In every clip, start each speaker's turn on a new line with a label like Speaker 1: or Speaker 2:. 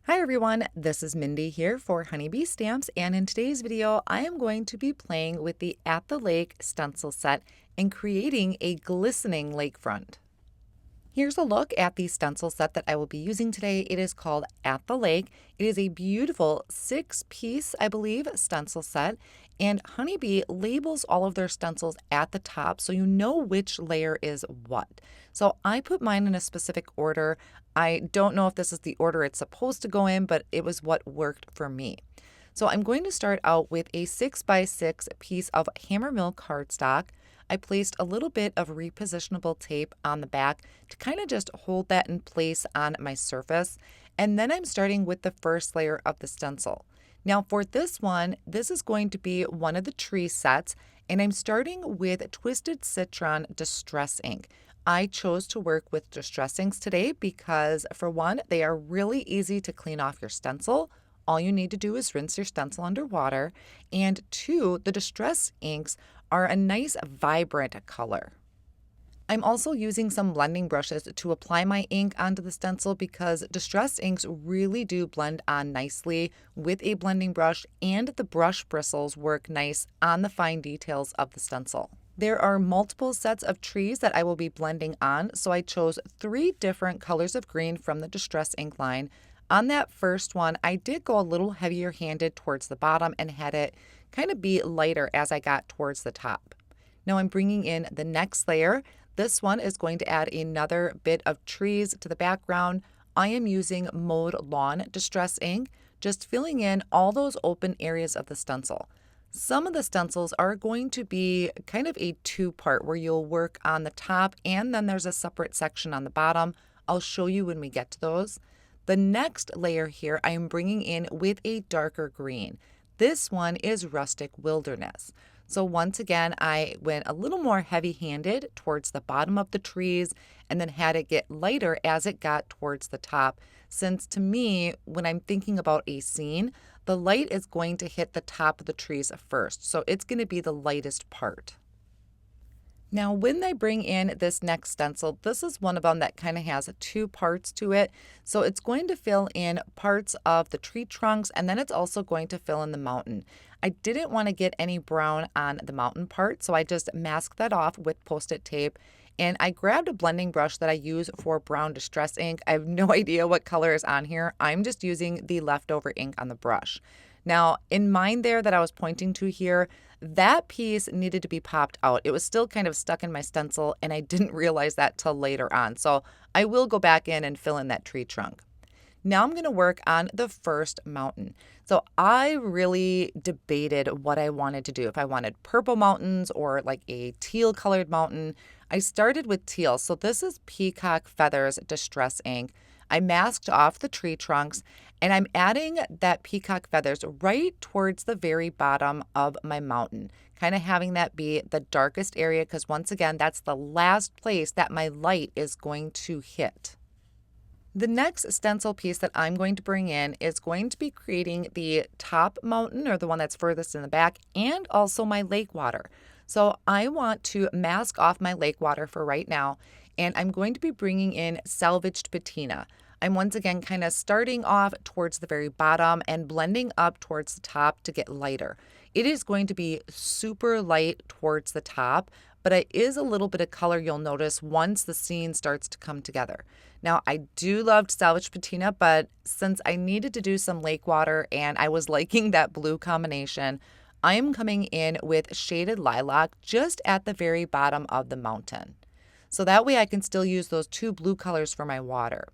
Speaker 1: Hi everyone, this is Mindy here for Honeybee Stamps, and in today's video I am going to be playing with the At the Lake stencil set and creating a glistening lakefront. Here's a look at the stencil set that I will be using today. It is called At the Lake. It is a beautiful 6-piece, I believe, stencil set, and Honeybee labels all of their stencils at the top so you know which layer is what. So I put mine in a specific order. I don't know if this is the order it's supposed to go in, but it was what worked for me. So I'm going to start out with a 6x6 piece of Hammermill cardstock. I placed a little bit of repositionable tape on the back to kind of just hold that in place on my surface. And then I'm starting with the first layer of the stencil. Now for this one, this is going to be one of the tree sets, and I'm starting with Twisted Citron Distress ink. I chose to work with distress inks today because, for one, they are really easy to clean off your stencil. All you need to do is rinse your stencil under water. And two, the distress inks are a nice vibrant color. I'm also using some blending brushes to apply my ink onto the stencil because distress inks really do blend on nicely with a blending brush, and the brush bristles work nice on the fine details of the stencil. There are multiple sets of trees that I will be blending on, so I chose 3 different colors of green from the distress ink line. On that first one, I did go a little heavier handed towards the bottom and had it kind of be lighter as I got towards the top. Now I'm bringing in the next layer. This one is going to add another bit of trees to the background. I am using Mowed Lawn Distress ink, just filling in all those open areas of the stencil. Some of the stencils are going to be kind of a 2-part where you'll work on the top and then there's a separate section on the bottom. I'll show you when we get to those. The next layer here I am bringing in with a darker green. This one is Rustic Wilderness. So once again, I went a little more heavy-handed towards the bottom of the trees and then had it get lighter as it got towards the top. Since to me, when I'm thinking about a scene, the light is going to hit the top of the trees first. So it's going to be the lightest part. Now, when I bring in this next stencil, this is one of them that kind of has 2 parts to it. So it's going to fill in parts of the tree trunks, and then it's also going to fill in the mountain. I didn't want to get any brown on the mountain part, so I just masked that off with Post-it tape. And I grabbed a blending brush that I use for brown distress ink. I have no idea what color is on here. I'm just using the leftover ink on the brush. Now, in mine there that I was pointing to here, that piece needed to be popped out. It was still kind of stuck in my stencil, and I didn't realize that till later on. So I will go back in and fill in that tree trunk. Now I'm going to work on the first mountain. So I really debated what I wanted to do. If I wanted purple mountains or like a teal colored mountain. I started with teal. So this is Peacock Feathers Distress ink. I masked off the tree trunks, and I'm adding that peacock feathers right towards the very bottom of my mountain, kind of having that be the darkest area because once again, that's the last place that my light is going to hit. The next stencil piece that I'm going to bring in is going to be creating the top mountain, or the one that's furthest in the back, and also my lake water. So I want to mask off my lake water for right now, and I'm going to be bringing in Salvaged Patina. I'm once again kind of starting off towards the very bottom and blending up towards the top to get lighter. It is going to be super light towards the top, but it is a little bit of color you'll notice once the scene starts to come together. Now, I do love Salvaged Patina, but since I needed to do some lake water and I was liking that blue combination, I am coming in with Shaded Lilac just at the very bottom of the mountain. So that way I can still use those 2 blue colors for my water.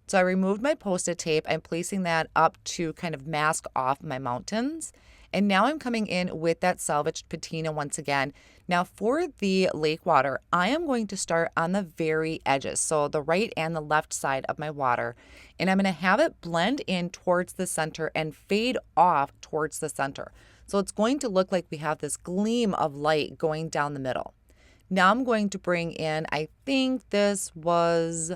Speaker 1: So I removed my Post-it tape. I'm placing that up to kind of mask off my mountains. And now I'm coming in with that Salvaged Patina once again. Now for the lake water, I am going to start on the very edges, so the right and the left side of my water. And I'm going to have it blend in towards the center and fade off towards the center. So it's going to look like we have this gleam of light going down the middle. Now I'm going to bring in, I think this was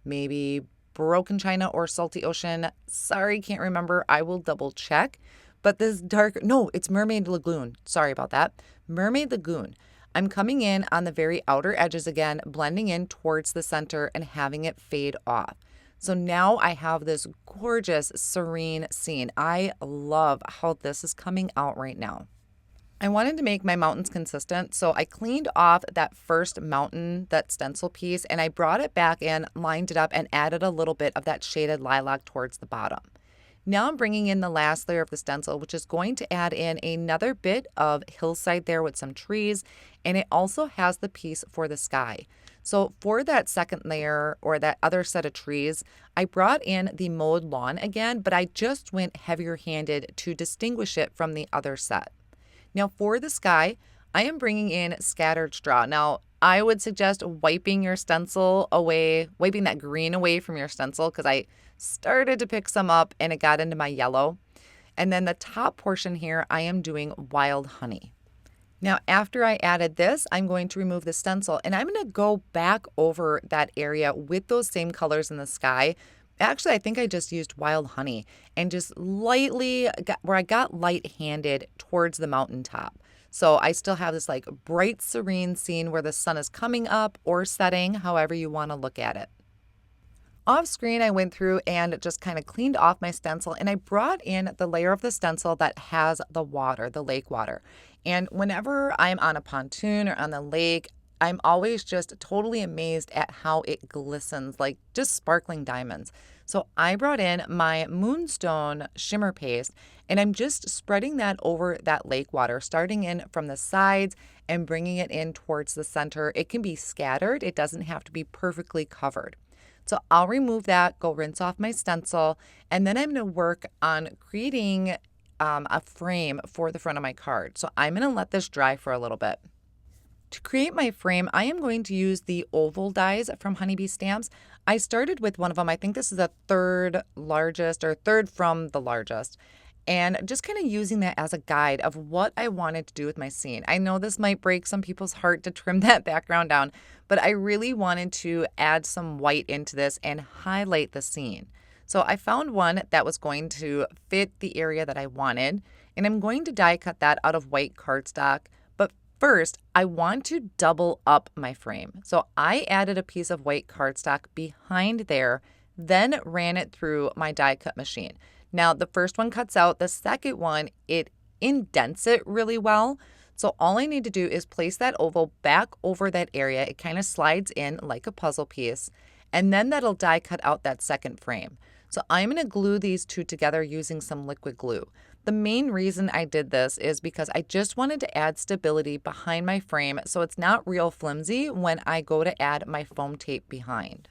Speaker 1: maybe Broken China or Salty Ocean. Sorry, can't remember. I will double check. But this dark, no, it's Mermaid Lagoon. Sorry about that. Mermaid Lagoon. I'm coming in on the very outer edges again, blending in towards the center and having it fade off. So now I have this gorgeous, serene scene. I love how this is coming out right now. I wanted to make my mountains consistent, so I cleaned off that first mountain, that stencil piece, and I brought it back in, lined it up, and added a little bit of that shaded lilac towards the bottom. Now I'm bringing in the last layer of the stencil, which is going to add in another bit of hillside there with some trees, and it also has the piece for the sky. So for that second layer or that other set of trees, I brought in the mowed lawn again, but I just went heavier handed to distinguish it from the other set. Now for the sky, I am bringing in scattered straw. Now I would suggest wiping your stencil away, wiping that green away from your stencil, because I started to pick some up and it got into my yellow. And then the top portion here, I am doing wild honey. Now after I added this, I'm going to remove the stencil and I'm going to go back over that area with those same colors in the sky. Actually, I think I just used wild honey and just lightly where I got light-handed towards the mountaintop. So I still have this like bright, serene scene where the sun is coming up or setting, however you want to look at it. Off screen, I went through and just kind of cleaned off my stencil and I brought in the layer of the stencil that has the water, the lake water. And whenever I'm on a pontoon or on the lake, I'm always just totally amazed at how it glistens like just sparkling diamonds. So I brought in my Moonstone shimmer paste and I'm just spreading that over that lake water, starting in from the sides and bringing it in towards the center. It can be scattered. It doesn't have to be perfectly covered. So I'll remove that, go rinse off my stencil, and then I'm going to work on creating a frame for the front of my card. So I'm going to let this dry for a little bit. To create my frame, I am going to use the oval dies from Honeybee Stamps. I started with one of them. I think this is the third largest or third from the largest. And just kind of using that as a guide of what I wanted to do with my scene. I know this might break some people's heart to trim that background down, but I really wanted to add some white into this and highlight the scene. So I found one that was going to fit the area that I wanted, and I'm going to die cut that out of white cardstock. But first, I want to double up my frame. So I added a piece of white cardstock behind there, then ran it through my die cut machine. Now, the first one cuts out. The second one, it indents it really well. So all I need to do is place that oval back over that area. It kind of slides in like a puzzle piece, and then that'll die cut out that second frame. So I'm going to glue these two together using some liquid glue. The main reason I did this is because I just wanted to add stability behind my frame so it's not real flimsy when I go to add my foam tape behind.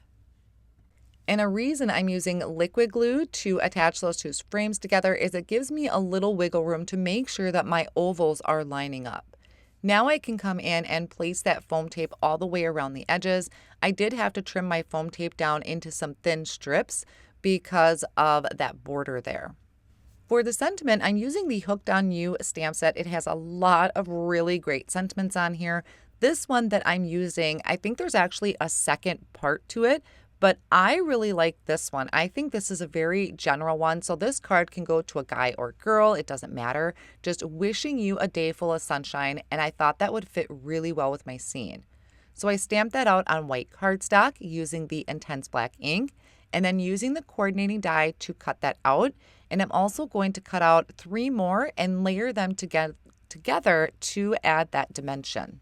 Speaker 1: And a reason I'm using liquid glue to attach those two frames together is it gives me a little wiggle room to make sure that my ovals are lining up. Now I can come in and place that foam tape all the way around the edges. I did have to trim my foam tape down into some thin strips because of that border there. For the sentiment, I'm using the Hooked on You stamp set. It has a lot of really great sentiments on here. This one that I'm using, I think there's actually a second part to it, but I really like this one. I think this is a very general one. So this card can go to a guy or girl. It doesn't matter. Just wishing you a day full of sunshine. And I thought that would fit really well with my scene. So I stamped that out on white cardstock using the Intense Black ink and then using the coordinating die to cut that out. And I'm also going to cut out 3 more and layer them together to add that dimension.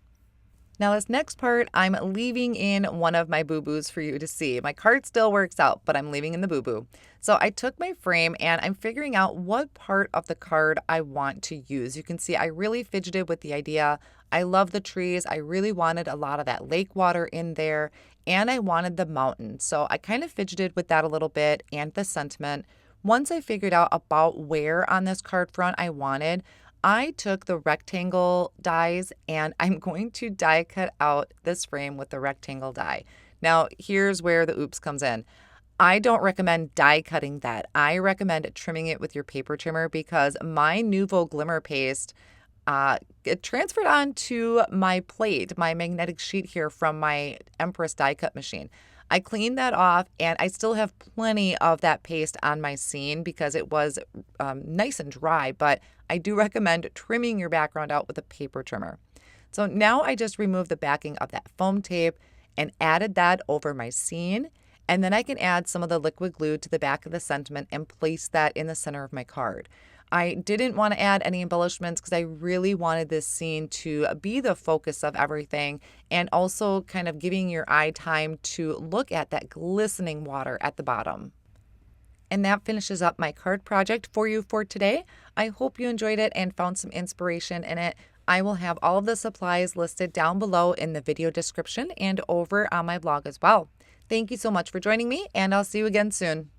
Speaker 1: Now this next part, I'm leaving in one of my boo-boos for you to see. My card still works out, but I'm leaving in the boo-boo. So I took my frame and I'm figuring out what part of the card I want to use. You can see I really fidgeted with the idea. I love the trees. I really wanted a lot of that lake water in there, and I wanted the mountain. So I kind of fidgeted with that a little bit and the sentiment. Once I figured out about where on this card front I wanted, I took the rectangle dies and I'm going to die cut out this frame with the rectangle die. Now, here's where the oops comes in. I don't recommend die cutting that. I recommend trimming it with your paper trimmer because my Nouveau Glimmer paste, it transferred onto my plate, my magnetic sheet here from my Empress die cut machine. I cleaned that off and I still have plenty of that paste on my scene because it was nice and dry, but I do recommend trimming your background out with a paper trimmer. So now I just removed the backing of that foam tape and added that over my scene. And then I can add some of the liquid glue to the back of the sentiment and place that in the center of my card. I didn't want to add any embellishments because I really wanted this scene to be the focus of everything, and also kind of giving your eye time to look at that glistening water at the bottom. And that finishes up my card project for you for today. I hope you enjoyed it and found some inspiration in it. I will have all of the supplies listed down below in the video description and over on my blog as well. Thank you so much for joining me, and I'll see you again soon.